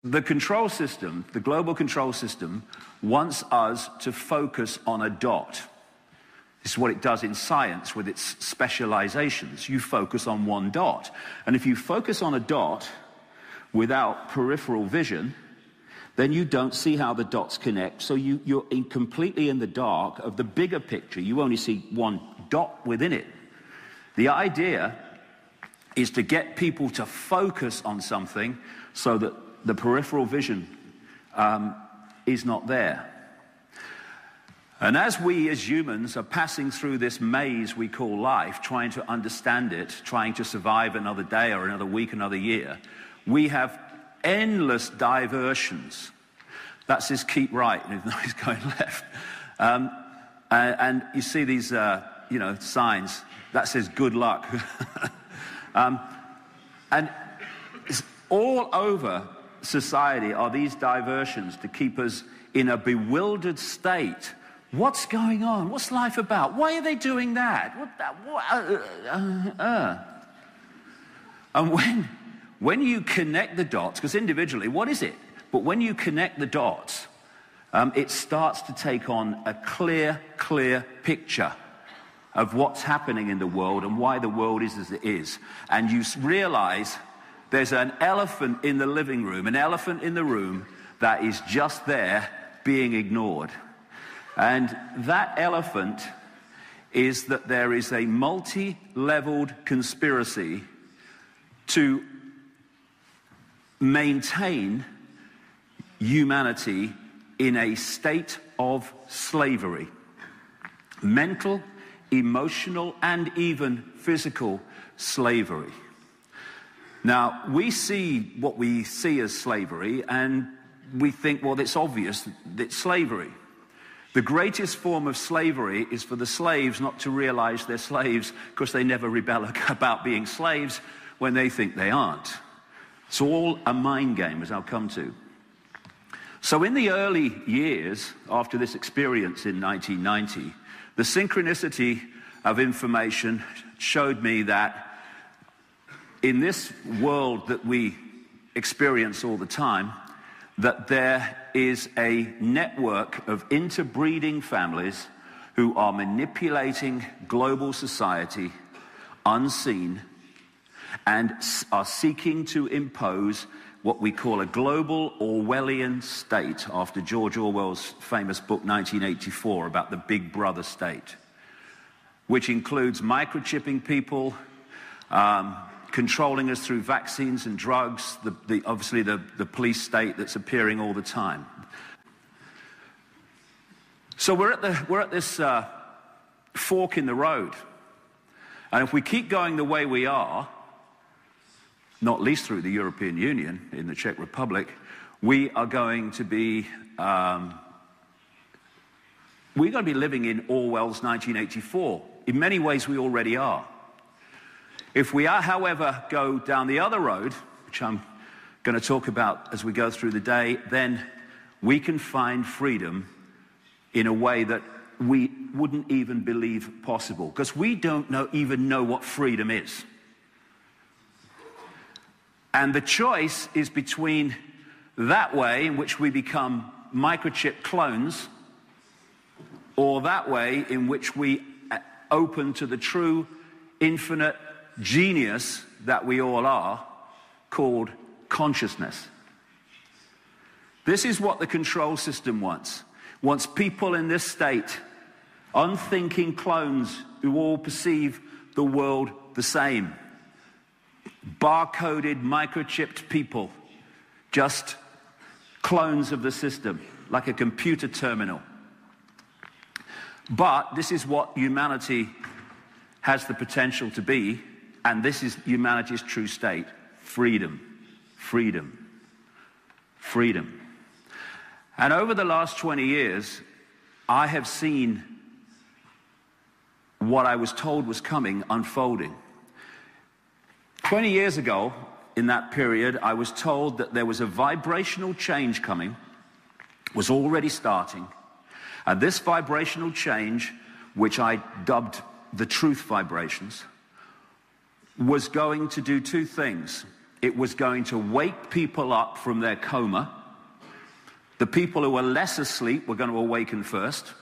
The control system, the global control system, wants us to focus on a dot. This is what it does in science with its specializations. You focus on one dot. And if you focus on a dot without peripheral vision, then you don't see how the dots connect. So you're completely in the dark of the bigger picture. You only see one dot within it. The idea is to get people to focus on something so that the peripheral vision is not there. And as we as humans are passing through this maze we call life, trying to understand it, trying to survive another day or another week, another year, we have endless diversions. That's his keep right, even though he's going left. And you see these, signs. That says good luck. And it's all over society are these diversions to keep us in a bewildered state. What's going on? What's life about? Why are they doing that? And when you connect the dots, because individually, what is it? But when you connect the dots, it starts to take on a clear picture of what's happening in the world and why the world is as it is. And you realize there's an elephant in the living room, an elephant in the room that is just there being ignored. And that elephant is that there is a multi-leveled conspiracy to maintain humanity in a state of slavery. Mental, emotional, and even physical slavery. Now, we see what we see as slavery, and we think, well, it's obvious that it's slavery. The greatest form of slavery is for the slaves not to realize they're slaves because they never rebel about being slaves when they think they aren't. It's all a mind game, as I'll come to. So in the early years after this experience in 1990, the synchronicity of information showed me that in this world that we experience all the time, that there is a network of interbreeding families who are manipulating global society unseen and are seeking to impose what we call a global Orwellian state, after George Orwell's famous book 1984 about the Big Brother state, which includes microchipping people, controlling us through vaccines and drugs, obviously the police state that's appearing all the time. So we're at this fork in the road. And if we keep going the way we are, not least through the European Union in the Czech Republic, we are going to be living in Orwell's 1984. In many ways, we already are. If we are, however, go down the other road, which I'm going to talk about as we go through the day, then we can find freedom in a way that we wouldn't even believe possible, because we don't even know what freedom is. And the choice is between that way, in which we become microchip clones, or that way in which we open to the true infinite genius that we all are, called consciousness. This is what the control system wants. Wants people in this state, unthinking clones who all perceive the world the same. Barcoded, microchipped people, just clones of the system, like a computer terminal. But this is what humanity has the potential to be, and this is humanity's true state: freedom, freedom, freedom. And over the last 20 years, I have seen what I was told was coming unfolding. 20 years ago, in that period, I was told that there was a vibrational change coming, was already starting, and this vibrational change, which I dubbed the truth vibrations, was going to do two things. it was going to wake people up from their coma. The people who were less asleep were going to awaken first,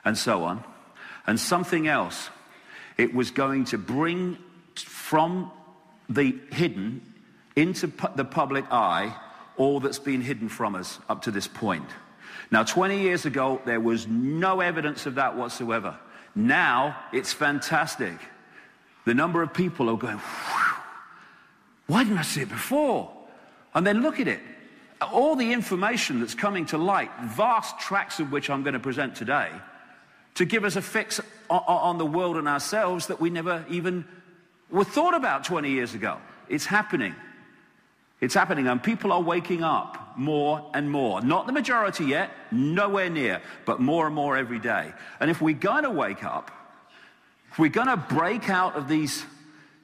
and so on. And something else, it was going to bring from the hidden into the public eye all that's been hidden from us up to this point. Now, 20 years ago, there was no evidence of that whatsoever. Now, it's fantastic. The number of people are going, whew, why didn't I see it before? And then look at it. All the information that's coming to light, vast tracts of which I'm going to present today, to give us a fix on the world and ourselves that we never even were thought about 20 years ago. It's happening. It's happening, and people are waking up more and more. Not the majority yet, nowhere near, but more and more every day. And if we're going to wake up, if we're going to break out of these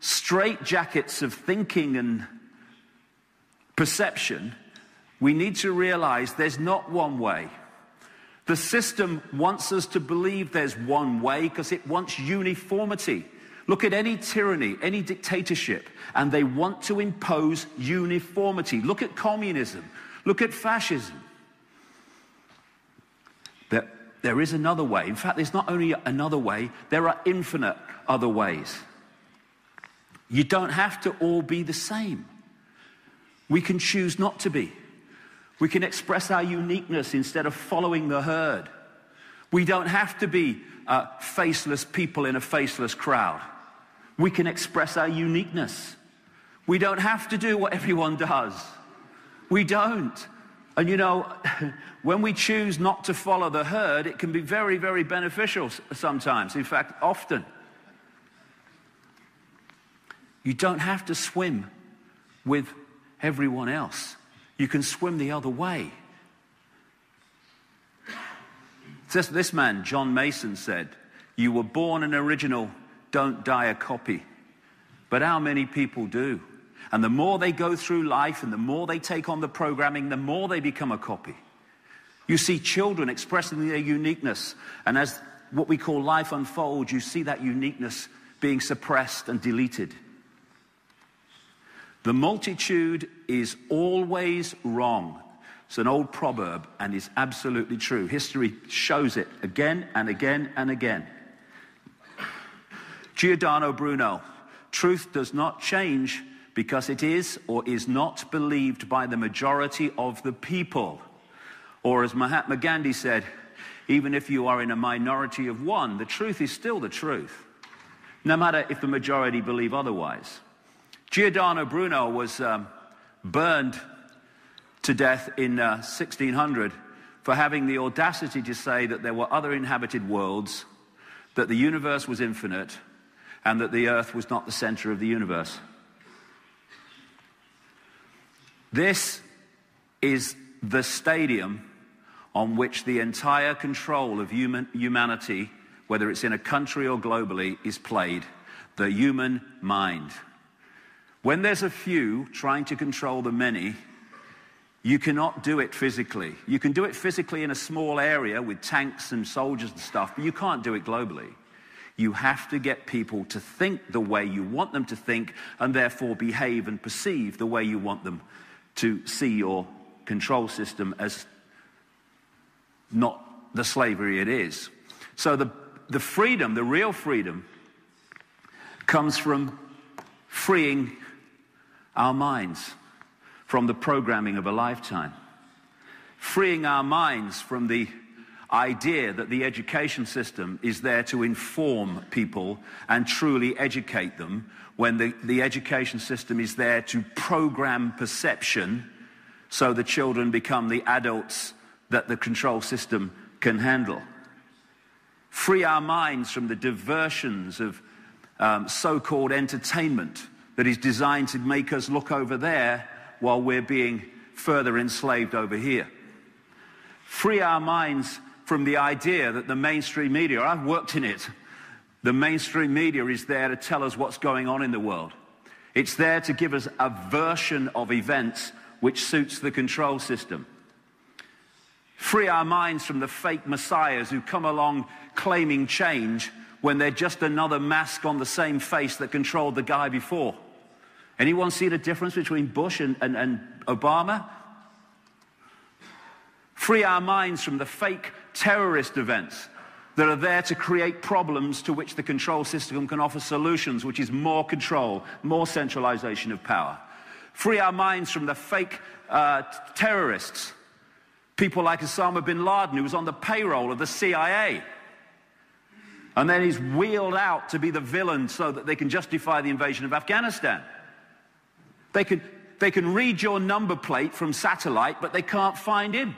straitjackets of thinking and perception, we need to realize there's not one way. The system wants us to believe there's one way because it wants uniformity. Look at any tyranny, any dictatorship, and they want to impose uniformity. Look at communism. Look at fascism. There is another way. In fact, there's not only another way, there are infinite other ways. You don't have to all be the same. We can choose not to be. We can express our uniqueness instead of following the herd. We don't have to be faceless people in a faceless crowd. We can express our uniqueness. We don't have to do what everyone does. We don't. And you know, when we choose not to follow the herd, it can be very, very beneficial sometimes. In fact, often. You don't have to swim with everyone else. You can swim the other way. This man, John Mason, said, "You were born an original, don't die a copy." But how many people do? And the more they go through life and the more they take on the programming, the more they become a copy. You see children expressing their uniqueness, and as what we call life unfolds, you see that uniqueness being suppressed and deleted. The multitude is always wrong. It's an old proverb and is absolutely true. History shows it again and again and again. Giordano Bruno, truth does not change because it is or is not believed by the majority of the people. Or as Mahatma Gandhi said, even if you are in a minority of one, the truth is still the truth, no matter if the majority believe otherwise. Giordano Bruno was burned to death in 1600 for having the audacity to say that there were other inhabited worlds, that the universe was infinite, and that the earth was not the center of the universe. This is the stadium on which the entire control of humanity, whether it's in a country or globally, is played. The human mind. When there's a few trying to control the many, you cannot do it physically. You can do it physically in a small area with tanks and soldiers and stuff, but you can't do it globally. You have to get people to think the way you want them to think and therefore behave and perceive the way you want them to see your control system as not the slavery it is. So the freedom, the real freedom, comes from freeing our minds from the programming of a lifetime. Freeing our minds from the idea that the education system is there to inform people and truly educate them, when the education system is there to program perception so the children become the adults that the control system can handle. Free our minds from the diversions of so-called entertainment that is designed to make us look over there while we're being further enslaved over here. Free our minds from the idea that the mainstream media, I've worked in it, the mainstream media is there to tell us what's going on in the world. It's there to give us a version of events which suits the control system. Free our minds from the fake messiahs who come along claiming change when they're just another mask on the same face that controlled the guy before. Anyone see the difference between Bush and Obama? Free our minds from the fake terrorist events that are there to create problems to which the control system can offer solutions, which is more control, more centralization of power. Free our minds from the fake terrorists, people like Osama bin Laden, who was on the payroll of the CIA. And then he's wheeled out to be the villain so that they can justify the invasion of Afghanistan. They can read your number plate from satellite, but they can't find him.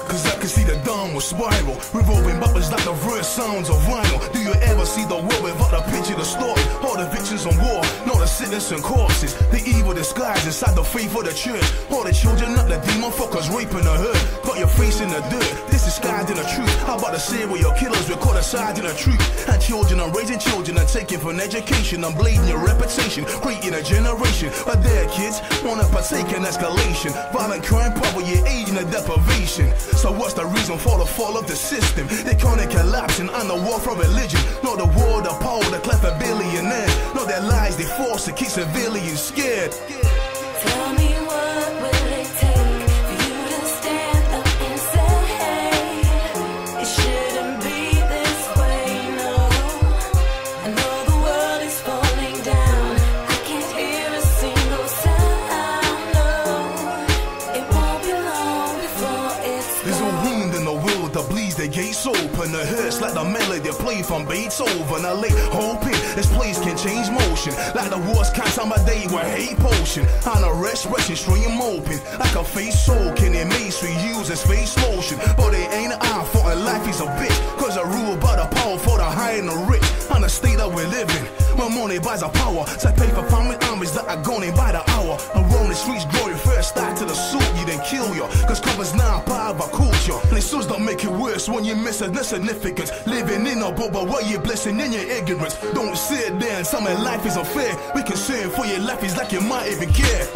Cause I can see the downward spiral, revolving backwards like the verse sounds of vinyl. Do you ever see the world without a picture to story? All the victims on war, not the sickness and corpses. The evil disguised inside the faith of the church. All the children, not the demon fuckers raping the herd. Got your face in the dirt, this is disguised in the truth. How about the serial killers record aside in the truth? And children are raising children and taking for an education. I'm blading your reputation, creating a generation. But their kids wanna partake in escalation. Violent crime, poverty, age and deprivation. So what's the reason for the fall of the system? They call it collapsing on the war for religion. Not the war, the power, the clever billionaires. Not their lies they force to keep civilians scared. Tell me what will it take for you to stand up and say, hey, it shouldn't be this way, no. I know the world is falling down. I can't hear a single sound, no. It won't be long before it's There's a wound in the will that bleeds the gates open. The hurts like the melody played from Beethoven. I lay hoping this place can change motion. Like the wars can't time a day with hate potion. On a resurrection stream open. Like a face soaking in mace we use as face lotion. But it ain't our fault and life is a bitch. Cause I rule by the power for the high and the rich. On the state that we live in. When money buys the power to pay for family armies that are going by the hour. Around the streets glory first start to the suit you then kill you. Cause cover's now part of a culture. And it still don't make it worse when you miss the significance. Living in a bubble while you're blessing in your ignorance. Don't sit there and tell me life is unfair. We concern for your life is like you might even care.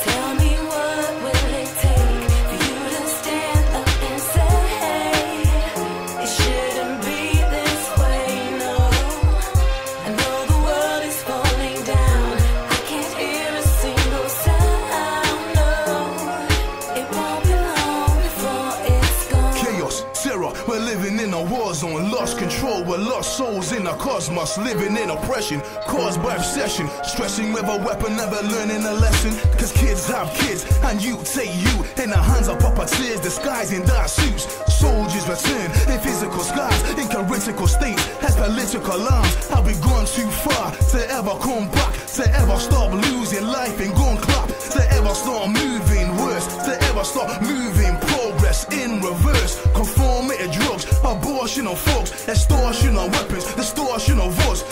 Tell me what will it take for you to stand up and say, hey, it shouldn't be this way, no. I know the world is falling down. I can't hear a single sound, no. It won't be long before it's gone. Chaos, terror, we're living in a war zone. Lost control, we're lost souls in a cosmos. Living in oppression, caused by obsession. Stressing with a weapon, never learning a lesson. Cause kids have kids, and you take you. In the hands of puppeteers, disguised in dark suits. Soldiers return in physical scars, in critical states, as political arms. Have we gone too far to ever come back? To ever stop losing life and gun clap? To ever start moving worse? To ever stop moving progress in reverse? Conformity drugs, abortion of folks, extortion of weapons, distortion of voice.